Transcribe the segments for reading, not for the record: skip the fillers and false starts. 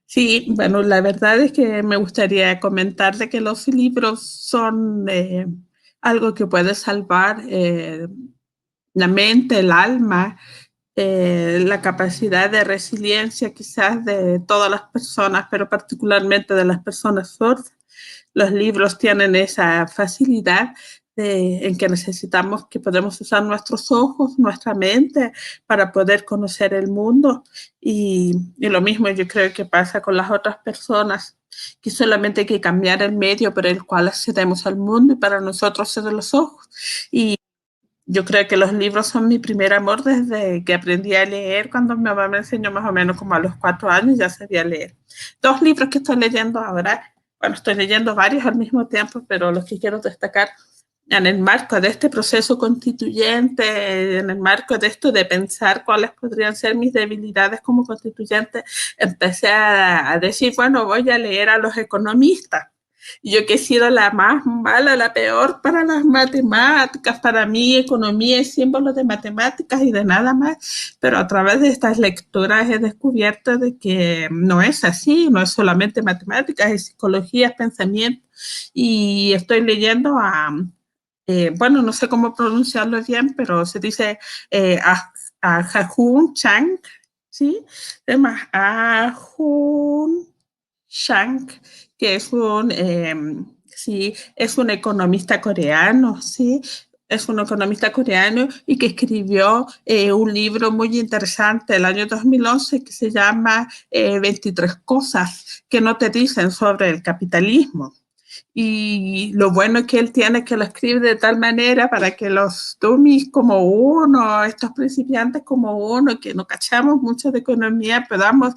Sí, bueno, la verdad es que me gustaría comentar que los libros son algo que puede salvar la mente, el alma, la capacidad de resiliencia quizás de todas las personas, pero particularmente de las personas sordas. Los libros tienen esa facilidad en que necesitamos que podemos usar nuestros ojos, nuestra mente para poder conocer el mundo. Y lo mismo yo creo que pasa con las otras personas, que solamente hay que cambiar el medio por el cual accedemos al mundo y para nosotros son los ojos. Y yo creo que los libros son mi primer amor desde que aprendí a leer, cuando mi mamá me enseñó más o menos como a los 4 años ya sabía leer. Dos libros que estoy leyendo ahora, bueno, estoy leyendo varios al mismo tiempo, pero los que quiero destacar en el marco de este proceso constituyente, en el marco de esto de pensar cuáles podrían ser mis debilidades como constituyente, empecé a decir, bueno, voy a leer a los economistas. Yo que he sido la más mala, la peor para las matemáticas, para mí economía es símbolo de matemáticas y de nada más, pero a través de estas lecturas he descubierto de que no es así, no es solamente matemáticas, es psicología, es pensamiento, y estoy leyendo bueno, no sé cómo pronunciarlo bien, pero se dice a Jahun Chang, ¿sí? Además, Ahun Chang, que sí, es un economista coreano, ¿sí? Es un economista coreano y que escribió un libro muy interesante el año 2011 que se llama 23 cosas que no te dicen sobre el capitalismo. Y lo bueno es que él tiene que lo escribe de tal manera para que los dummies como uno, estos principiantes como uno, que no cachamos mucho de economía, podamos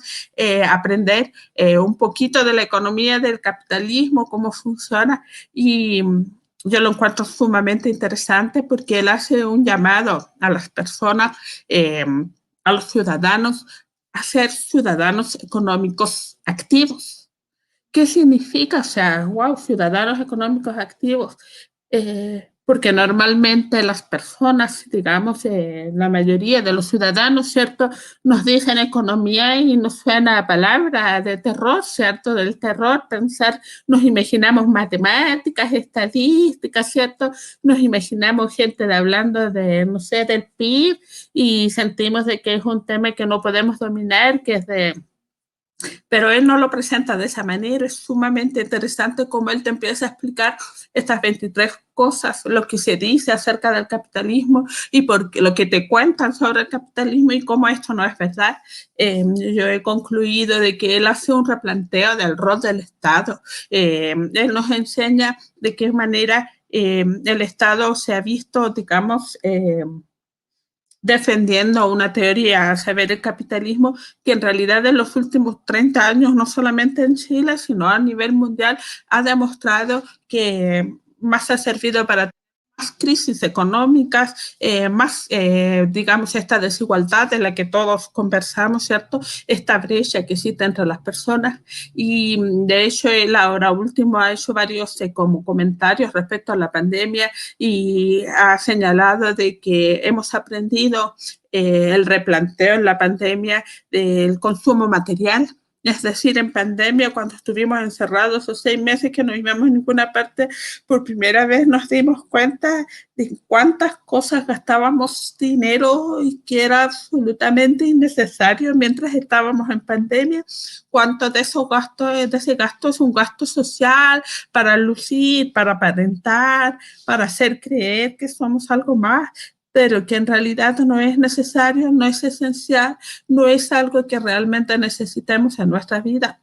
aprender un poquito de la economía del capitalismo, cómo funciona. Y yo lo encuentro sumamente interesante porque él hace un llamado a las personas, a los ciudadanos, a ser ciudadanos económicos activos. ¿Qué significa? O sea, wow, ciudadanos económicos activos. Porque normalmente las personas, digamos, la mayoría de los ciudadanos, ¿cierto? Nos dicen economía y nos suena a palabra de terror, ¿cierto? Del terror, pensar, nos imaginamos matemáticas, estadísticas, ¿cierto? Nos imaginamos gente hablando de, no sé, del PIB y sentimos de que es un tema que no podemos dominar, que es de pero él no lo presenta de esa manera. Es sumamente interesante cómo él te empieza a explicar estas 23 cosas, lo que se dice acerca del capitalismo y lo que te cuentan sobre el capitalismo y cómo esto no es verdad. Yo he concluido de que él hace un replanteo del rol del Estado. Él nos enseña de qué manera el Estado se ha visto, digamos, defendiendo una teoría, a saber, el capitalismo, que en realidad en los últimos 30 años, no solamente en Chile, sino a nivel mundial, ha demostrado que más ha servido para más crisis económicas, más, digamos, esta desigualdad de la que todos conversamos, ¿cierto? Esta brecha que existe entre las personas. Y de hecho, él ahora último ha hecho varios como comentarios respecto a la pandemia y ha señalado de que hemos aprendido el replanteo en la pandemia del consumo material. Es decir, en pandemia, cuando estuvimos encerrados esos 6 meses que no íbamos a ninguna parte, por primera vez nos dimos cuenta de cuántas cosas gastábamos dinero y que era absolutamente innecesario mientras estábamos en pandemia. Cuánto de esos gastos, de ese gasto es un gasto social para lucir, para aparentar, para hacer creer que somos algo más, pero que en realidad no es necesario, no es esencial, no es algo que realmente necesitemos en nuestra vida.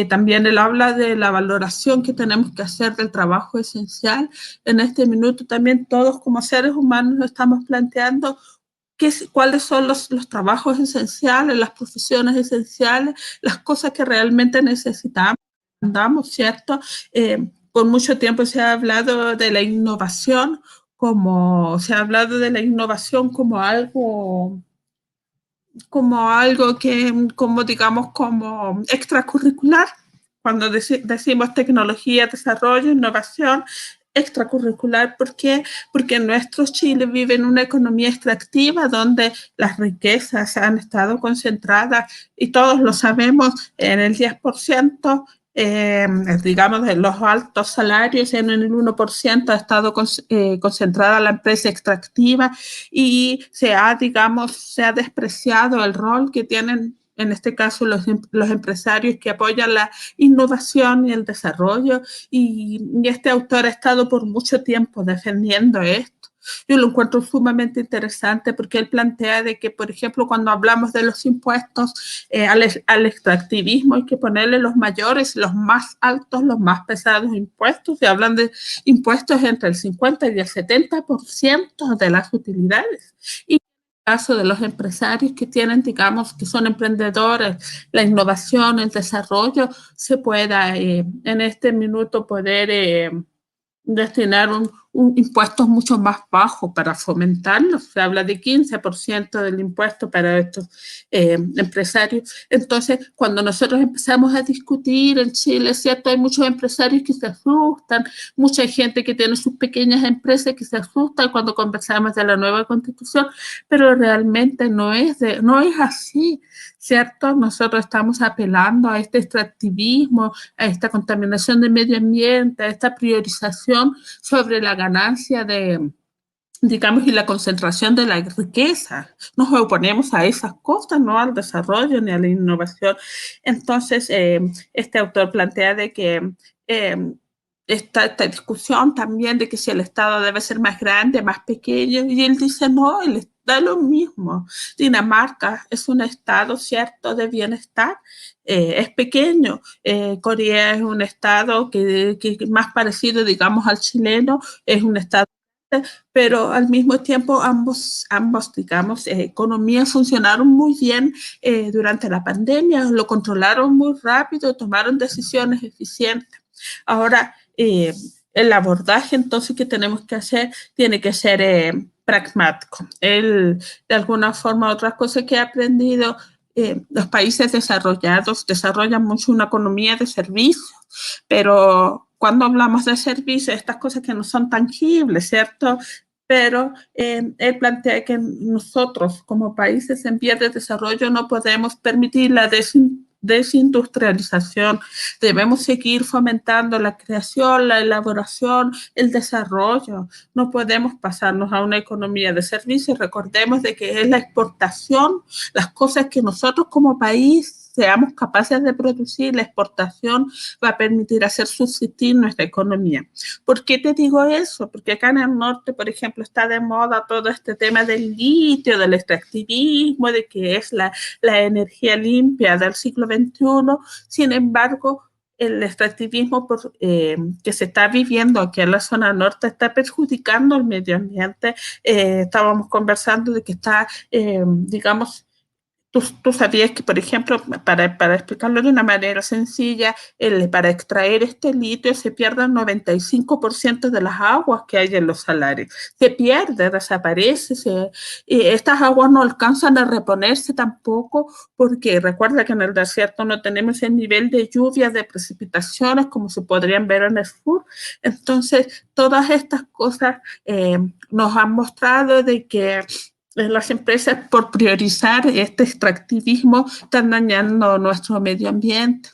También él habla de la valoración que tenemos que hacer del trabajo esencial. En este minuto también todos como seres humanos nos estamos planteando cuáles son los trabajos esenciales, las profesiones esenciales, las cosas que realmente necesitamos, andamos, ¿cierto? Por mucho tiempo se ha hablado de la innovación se ha hablado de la innovación como algo que, como digamos, como extracurricular. Cuando decimos tecnología, desarrollo, innovación, extracurricular. ¿Por qué? Porque nuestro Chile vive en una economía extractiva donde las riquezas han estado concentradas, y todos lo sabemos, en el 10%, digamos, de los altos salarios, en el 1% ha estado concentrada la empresa extractiva, y digamos, se ha despreciado el rol que tienen en este caso los empresarios que apoyan la innovación y el desarrollo, y este autor ha estado por mucho tiempo defendiendo esto. Yo lo encuentro sumamente interesante porque él plantea de que, por ejemplo, cuando hablamos de los impuestos al extractivismo, hay que ponerle los mayores, los más altos, los más pesados impuestos. Se hablan de impuestos entre el 50 y el 70% de las utilidades. Y caso de los empresarios que tienen, digamos, que son emprendedores, la innovación, el desarrollo, se pueda en este minuto poder destinar un impuesto mucho más bajo para fomentarlo. Se habla de 15% del impuesto para estos empresarios. Entonces, cuando nosotros empezamos a discutir en Chile, es cierto, hay muchos empresarios que se asustan, mucha gente que tiene sus pequeñas empresas que se asustan cuando conversamos de la nueva constitución, pero realmente no es así, ¿cierto? Nosotros estamos apelando a este extractivismo, a esta contaminación del medio ambiente, a esta priorización sobre la ganancia digamos, y la concentración de la riqueza. Nos oponemos a esas cosas, no al desarrollo ni a la innovación. Entonces, este autor plantea de que esta discusión también de que si el Estado debe ser más grande, más pequeño, y él dice, no, da lo mismo. Dinamarca es un estado, ¿cierto?, de bienestar, es pequeño. Corea es un estado que más parecido, digamos, al chileno, es un estado, pero al mismo tiempo ambos digamos, economías funcionaron muy bien durante la pandemia, lo controlaron muy rápido, tomaron decisiones eficientes. Ahora, el abordaje entonces que tenemos que hacer tiene que ser pragmático. Él, de alguna forma, otras cosas que he aprendido, los países desarrollados desarrollan mucho una economía de servicios, pero cuando hablamos de servicios, estas cosas que no son tangibles, ¿cierto? Pero él plantea que nosotros, como países en vías de desarrollo, no podemos permitir la desindustrialización. Debemos seguir fomentando la creación, la elaboración, el desarrollo. No podemos pasarnos a una economía de servicios. Recordemos de que es la exportación, las cosas que nosotros como país seamos capaces de producir, la exportación va a permitir hacer subsistir nuestra economía. ¿Por qué te digo eso? Porque acá en el norte, por ejemplo, está de moda todo este tema del litio, del extractivismo, de que es la energía limpia del siglo XXI. Sin embargo, el extractivismo que se está viviendo aquí en la zona norte está perjudicando el medio ambiente. Estábamos conversando de que está, digamos, tú sabías que, por ejemplo, para explicarlo de una manera sencilla, para extraer este litio se pierde el 95% de las aguas que hay en los salares. Se pierde, desaparece. Estas aguas no alcanzan a reponerse tampoco, porque recuerda que en el desierto no tenemos el nivel de lluvias, de precipitaciones como se podrían ver en el sur. Entonces, todas estas cosas nos han mostrado de que las empresas, por priorizar este extractivismo, están dañando nuestro medio ambiente.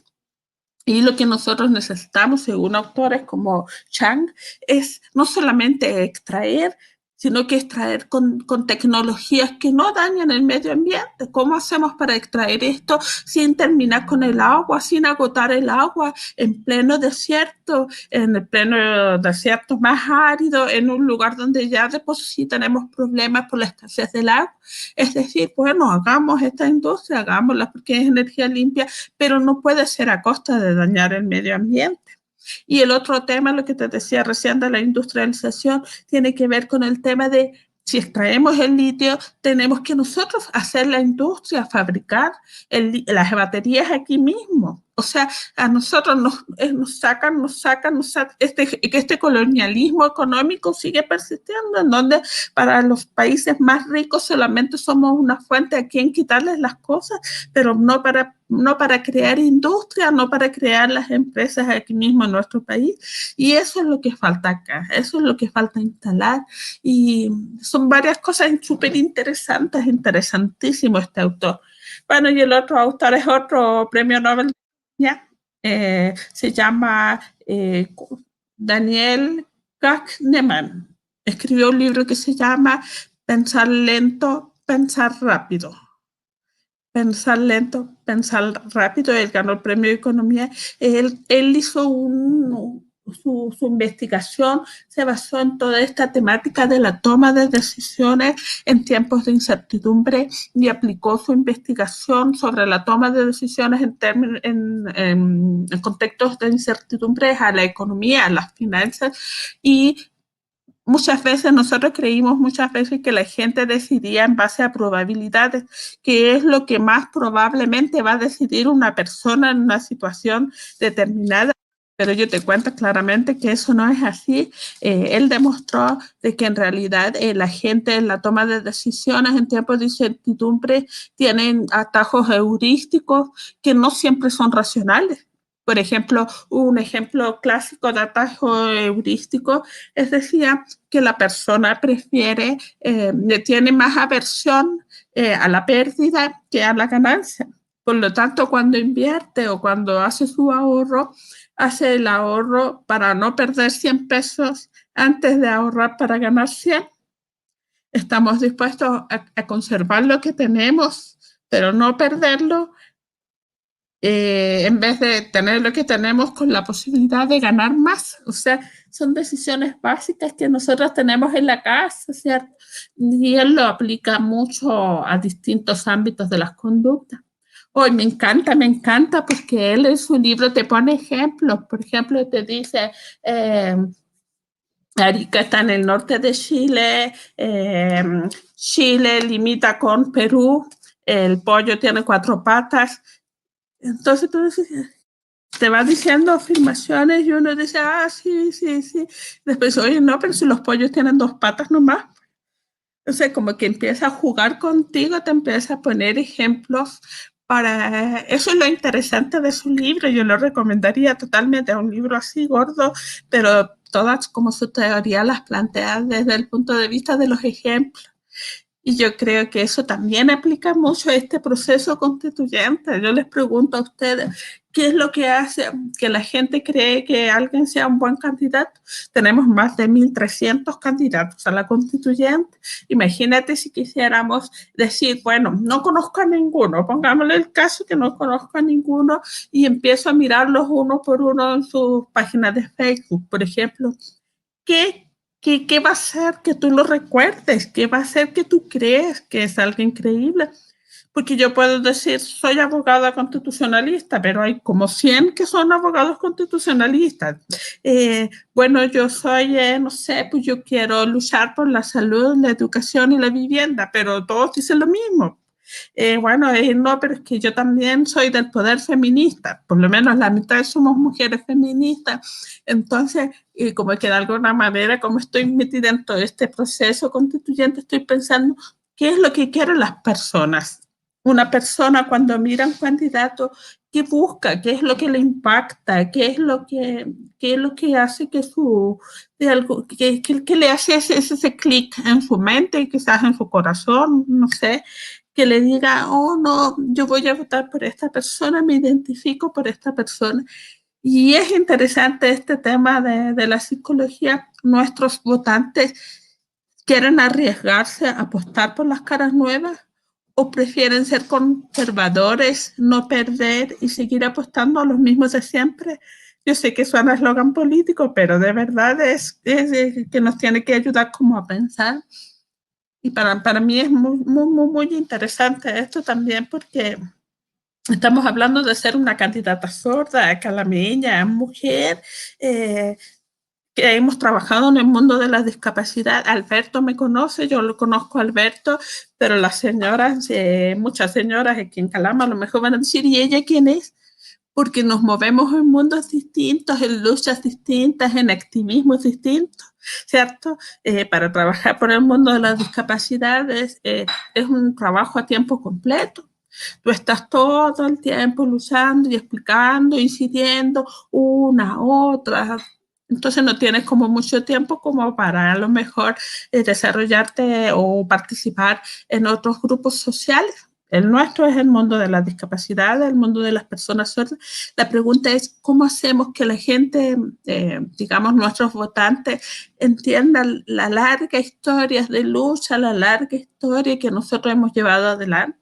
Y lo que nosotros necesitamos, según autores como Chang, es no solamente extraer, sino que extraer con tecnologías que no dañan el medio ambiente. ¿Cómo hacemos para extraer esto sin terminar con el agua, sin agotar el agua en pleno desierto, en el pleno desierto más árido, en un lugar donde ya de por sí tenemos problemas por la escasez del agua? Es decir, bueno, hagamos esta industria, hagámosla porque es energía limpia, pero no puede ser a costa de dañar el medio ambiente. Y el otro tema, lo que te decía recién de la industrialización, tiene que ver con el tema de si extraemos el litio, tenemos que nosotros hacer la industria, fabricar las baterías aquí mismo. O sea, a nosotros nos sacan, que este colonialismo económico sigue persistiendo, en donde para los países más ricos solamente somos una fuente a quien quitarles las cosas, pero no para crear industria, no para crear las empresas aquí mismo en nuestro país. Y eso es lo que falta acá, eso es lo que falta instalar. Y son varias cosas súper interesantes, interesantísimo este autor. Bueno, y el otro autor es otro premio Nobel, ¿ya? Se llama Daniel Kahneman. Escribió un libro que se llama Pensar lento, pensar rápido. Pensar lento, pensar rápido. Él ganó el premio de economía. Él hizo su investigación, se basó en toda esta temática de la toma de decisiones en tiempos de incertidumbre y aplicó su investigación sobre la toma de decisiones en contextos de incertidumbre a la economía, a las finanzas. Y muchas veces nosotros creímos muchas veces que la gente decidía en base a probabilidades, que es lo que más probablemente va a decidir una persona en una situación determinada. Pero yo te cuento claramente que eso no es así. Él demostró de que en realidad la gente en la toma de decisiones en tiempos de incertidumbre tienen atajos heurísticos que no siempre son racionales. Por ejemplo, un ejemplo clásico de atajo heurístico es decir, que la persona prefiere, tiene más aversión a la pérdida que a la ganancia. Por lo tanto, cuando invierte o cuando hace su ahorro, hace el ahorro para no perder 100 pesos antes de ahorrar para ganar 100. Estamos dispuestos a conservar lo que tenemos, pero no perderlo, en vez de tener lo que tenemos con la posibilidad de ganar más. O sea, son decisiones básicas que nosotros tenemos en la casa, ¿cierto? Y él lo aplica mucho a distintos ámbitos de las conductas. Hoy me encanta porque él en su libro te pone ejemplos. Por ejemplo, te dice, Arica está en el norte de Chile, Chile limita con Perú, el pollo tiene 4 patas. Entonces tú dices, te va diciendo afirmaciones y uno dice, ah, sí, sí, sí. Después, oye, no, pero si los pollos tienen 2 patas nomás. O sea, como que empieza a jugar contigo, te empieza a poner ejemplos para... Eso es lo interesante de su libro. Yo lo recomendaría totalmente. Es un libro así gordo, pero todas como su teoría las plantea desde el punto de vista de los ejemplos. Y yo creo que eso también aplica mucho a este proceso constituyente. Yo les pregunto a ustedes, ¿qué es lo que hace que la gente cree que alguien sea un buen candidato? Tenemos más de 1.300 candidatos a la constituyente. Imagínate si quisiéramos decir, bueno, no conozco a ninguno, pongámosle el caso que no conozco a ninguno y empiezo a mirarlos uno por uno en sus páginas de Facebook, por ejemplo. ¿Qué va a hacer que tú lo recuerdes? ¿Qué va a hacer que tú crees que es algo increíble? Porque yo puedo decir, soy abogada constitucionalista, pero hay como 100 que son abogados constitucionalistas. Bueno, yo soy, no sé, pues yo quiero luchar por la salud, la educación y la vivienda, pero todos dicen lo mismo. Bueno, no, pero es que yo también soy del poder feminista, por lo menos la mitad somos mujeres feministas. Entonces, como que de alguna manera, como estoy metida en todo este proceso constituyente, estoy pensando, ¿qué es lo que quieren las personas? Una persona cuando mira a un candidato, ¿qué busca? ¿Qué es lo que le impacta? ¿Qué es lo que hace que su, de algo, que le hace ese clic en su mente, quizás en su corazón, no sé, que le diga, oh no, yo voy a votar por esta persona, me identifico por esta persona. Y es interesante este tema de la psicología. Nuestros votantes quieren arriesgarse a apostar por las caras nuevas o prefieren ser conservadores, no perder y seguir apostando a los mismos de siempre. Yo sé que suena eslogan político, pero de verdad es que nos tiene que ayudar como a pensar. Y para mí es muy interesante esto también porque estamos hablando de ser una candidata sorda, calameña, mujer, que hemos trabajado en el mundo de la discapacidad. Alberto me conoce, yo lo conozco a Alberto, pero las señoras, muchas señoras aquí en Calama a lo mejor van a decir, ¿y ella quién es? porque nos movemos en mundos distintos, en luchas distintas, en activismos distintos, ¿cierto? Para trabajar por el mundo de las discapacidades es un trabajo a tiempo completo. Tú estás todo el tiempo luchando y explicando, incidiendo una, otra. Entonces no tienes como mucho tiempo como para a lo mejor desarrollarte o participar en otros grupos sociales. El nuestro es el mundo de la discapacidad, el mundo de las personas sordas. La pregunta es, ¿cómo hacemos que la gente, digamos, nuestros votantes, entiendan la larga historia de lucha, la larga historia que nosotros hemos llevado adelante?